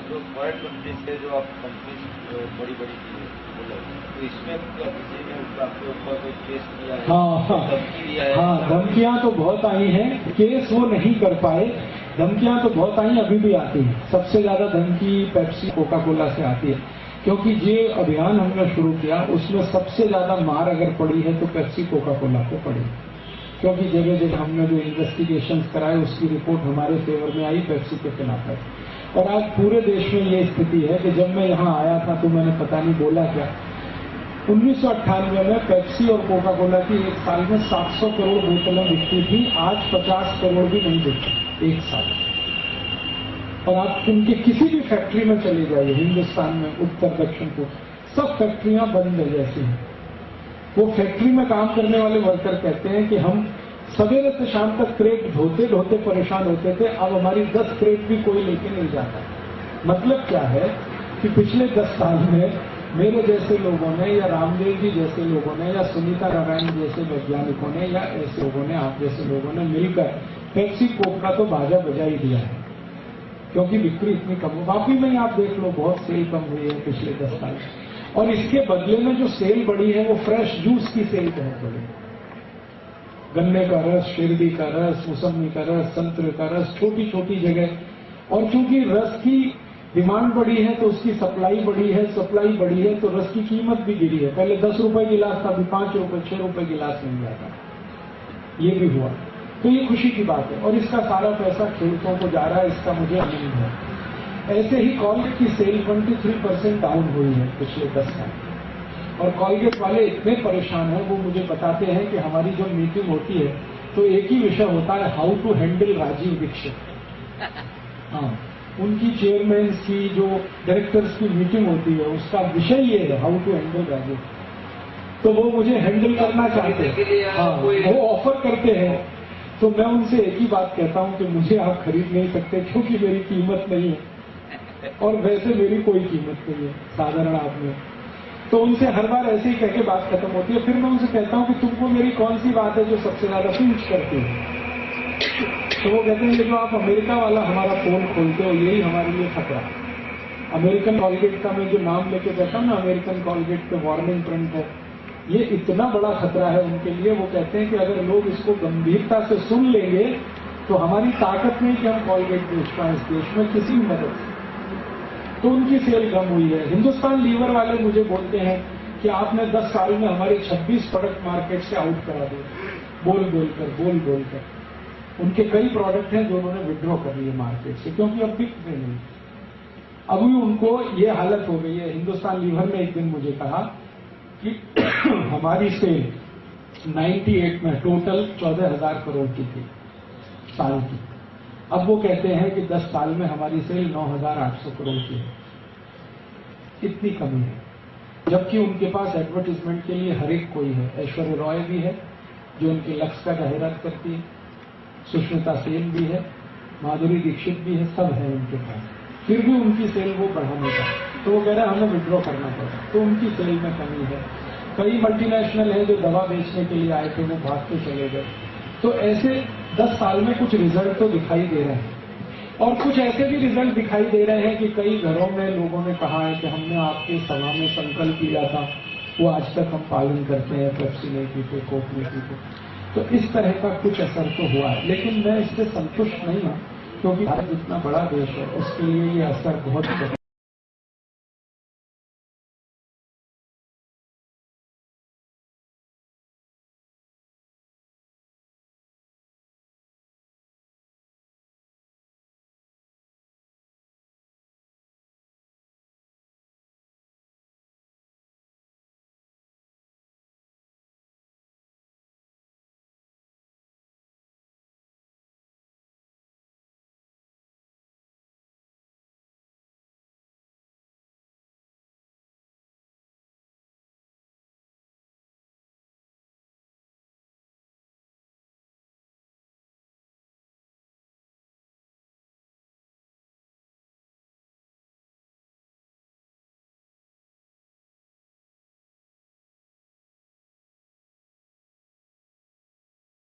जो foreign country से जो आप कंपनी बड़ी बड़ी चीजें बोलो, तो इसमें किसी ने आपके ऊपर कोई केस किया है? धमकी दिया है? हाँ, धमकियां तो बहुत आई हैं, केस वो नहीं कर पाए। धमकियां तो बहुत आई, अभी भी आती हैं। सबसे ज्यादा धमकी पेप्सी कोका कोला से आती है, क्योंकि ये अभियान हमने शुरू किया, उसमें सबसे ज्यादा मार अगर पड़ी है तो पेप्सी कोका कोला को पड़ी, क्योंकि जगह जगह हमने जो इन्वेस्टिगेशन कराए उसकी रिपोर्ट हमारे फेवर में आई, पेप्सी के खिलाफ है। और आज पूरे देश में ये स्थिति है कि जब मैं यहाँ आया था तो मैंने पता नहीं बोला क्या, 1998 में पेप्सी और कोका कोला की एक साल में 700 करोड़ बोतलें बिकती थी, आज 50 करोड़ भी नहीं बिकती एक साल। और आप उनके किसी भी फैक्ट्री में चले जाइए हिंदुस्तान में, उत्तर दक्षिण को, सब फैक्ट्रियां बंद है जैसी हैं। वो फैक्ट्री में काम करने वाले वर्कर कहते हैं कि हम सवेरे से शाम तक क्रेट ढोते ढोते परेशान होते थे, अब हमारी 10 क्रेट भी कोई लेके नहीं जाता। मतलब क्या है कि पिछले 10 साल में मेरे जैसे लोगों ने, या रामदेव जी जैसे लोगों ने, या सुनीता नारायण जैसे वैज्ञानिकों ने, या ऐसे लोगों ने, आप जैसे लोगों ने मिलकर पेप्सी कोक का तो बाजा बजा ही दिया है, क्योंकि बिक्री इतनी कम हो। वाकई में आप देख लो, बहुत सेल कम हुई है पिछले 10 साल। और इसके बदले में जो सेल बढ़ी है वो फ्रेश जूस की सेल बहुत बढ़ी। गन्ने का रस, शिरडी का रस, मौसमी का रस, संतरे का रस, छोटी छोटी जगह। और चूंकि रस की डिमांड बढ़ी है तो उसकी सप्लाई बढ़ी है, सप्लाई बढ़ी है तो रस की कीमत भी गिरी है। पहले 10 रुपए गिलास था, अभी 5 रुपए 6 रुपए गिलास मिल जाता, ये भी हुआ। तो ये खुशी की बात है, और इसका सारा पैसा खेडूतों को जा रहा है, इसका मुझे आनंद है। ऐसे ही कॉलगेट की सेल 23% डाउन हुई है पिछले 10 साल। और कॉलगेट वाले इतने परेशान हैं, वो मुझे बताते हैं कि हमारी जो मीटिंग होती है तो एक ही विषय होता है, how to handle Rajiv Dixit. हाँ, उनकी चेयरमैन की, जो डायरेक्टर्स की मीटिंग होती है, उसका विषय ये है, हाउ टू हैंडल राजीव। तो वो मुझे हैंडल करना चाहते हैं। हाँ, वो ऑफर करते हैं, तो मैं उनसे एक ही बात कहता हूं कि मुझे आप खरीद नहीं सकते, क्योंकि मेरी कीमत नहीं है, और वैसे मेरी कोई कीमत नहीं है साधारण आदमी। तो उनसे हर बार ऐसे ही कह के बात खत्म होती है। फिर मैं उनसे कहता हूं कि तुमको मेरी कौन सी बात है जो सबसे ज्यादा पिंच करती है? तो वो कहते हैं कि जो आप अमेरिका वाला हमारा पोल खोलते हो, यही हमारे लिए खतरा है। अमेरिकन कॉलगेट का मैं जो नाम लेके कहता हूं ना, अमेरिकन कॉलगेट पे वार्निंग प्रिंट है, ये इतना बड़ा खतरा है उनके लिए। वो कहते हैं कि अगर लोग इसको गंभीरता से सुन लेंगे तो हमारी ताकत नहीं कि हम कॉलगेट बेच पाए इस देश में किसी भी मदद से। तो उनकी सेल कम हुई है। हिंदुस्तान लीवर वाले मुझे बोलते हैं कि आपने 10 साल में हमारे 26 प्रोडक्ट मार्केट से आउट करा दिए, बोल बोलकर। उनके कई प्रोडक्ट हैं जो उन्होंने विड्रॉ कर लिए मार्केट से, क्योंकि अब बिकते नहीं। अभी उनको ये हालत हो गई है। हिंदुस्तान लीवर ने एक दिन मुझे कहा कि हमारी सेल 98 में टोटल 14,000 करोड़ की थी साल की। अब वो कहते हैं कि 10 साल में हमारी सेल 9,800 करोड़ की है। इतनी कमी है, जबकि उनके पास एडवर्टीजमेंट के लिए हर एक कोई है। ऐश्वर्या रॉय भी है जो उनके लक्ष्य का जाहिरात करती है, सुष्मिता सेन भी है, माधुरी दीक्षित भी है, सब है उनके पास। फिर भी उनकी सेल वो बढ़ाने का, तो वो कह रहे हैं हमें विड्रॉ करना पड़ा, तो उनकी सेल में कमी है। कई मल्टीनेशनल है जो दवा बेचने के लिए आए थे, वो भाग के चले गए। तो ऐसे 10 साल में कुछ रिजल्ट तो दिखाई दे रहे हैं, और कुछ ऐसे भी रिजल्ट दिखाई दे रहे हैं कि कई घरों में लोगों ने कहा है कि हमने आपके सभा में संकल्प लिया था, वो आज तक हम पालन करते हैं, पेप्सी नहीं पीते, कोक नहीं पीते। तो इस तरह का कुछ असर तो हुआ है, लेकिन मैं इससे संतुष्ट नहीं हूं, क्योंकि भारत इतना बड़ा देश है, उसके लिए ये असर बहुत